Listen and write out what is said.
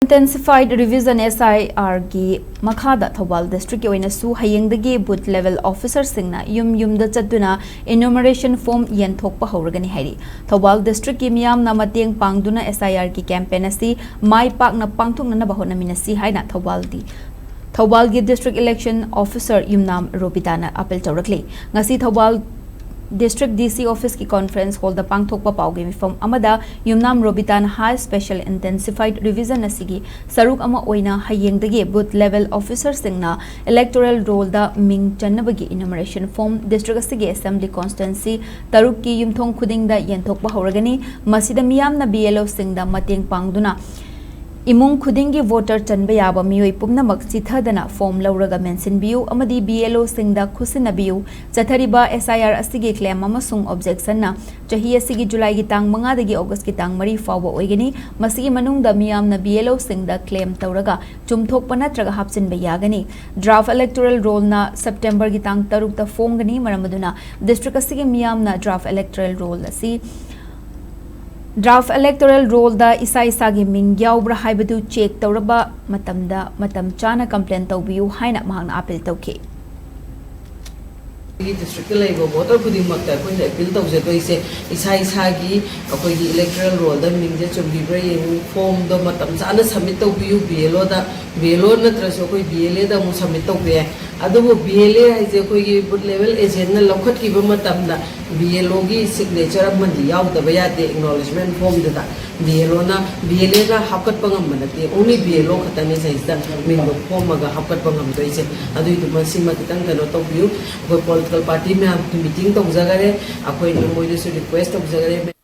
intensified revision SIR gi makhada Thoubal district ki oina su hayengdagi booth level officer singna yum da chattuna enumeration form Yenthokpa Houragani hairi Thoubal district ki miyam na mateng pangduna SIR ki campaign asi mai pak na pangthukna na bahona minasi haina Thoubal gi district election officer yumnam Robitana apel tawrakli ngasi Thoubal District DC Office ki conference hall da Pangthokpa pauge mifam amada yumnam Robitan High Special Intensified Revision asigi saruk ama oina hayengdagi booth level officer singna electoral roll da ming chanabagi enumeration form district asigi assembly constituency taruk ki yumthong khuding da Yenthokpa Houragani masida miyam na BLO singda mateng pangduna imung khudingi voter chanba yaba miyoi pumnamak chithadana form lauraga mention biu amadi BLO singda khusinabiu chathariba SIR asigi claim amasung objection na chahi asigi July gi tang 5 dagi August gi tang 3 fawa oigani masigi manungda miyam na BLO singda claim tauraga chumthokpa natraga hapchinba yagani draft electoral roll na September gi tang 3 ta fongani maramaduna district asigi miyam na draft electoral roll asi Draft electoral roll da isa gi ming yaubra haibadu check tawraba matam chana complaint tawbiu haina mahangna appeal tawke district level voter khuding makta koi appeal tawje to ise isa gi akoi gi electoral roll da ming je chumbi form do matam chana submit tawbiu BLO natra so koi BLA da mu submit tawbe adu BLA haise koi gi booth level agent na lokhat ki ba matam da BLO gi signature amandi yaw da ba yate acknowledgement form da BLA na hakat pangam manate only BLO khatani size da min do form ga hakat pangam to ise adu itu masima kitang kano to view go political party me meeting to jagare akoi no moi request to jagare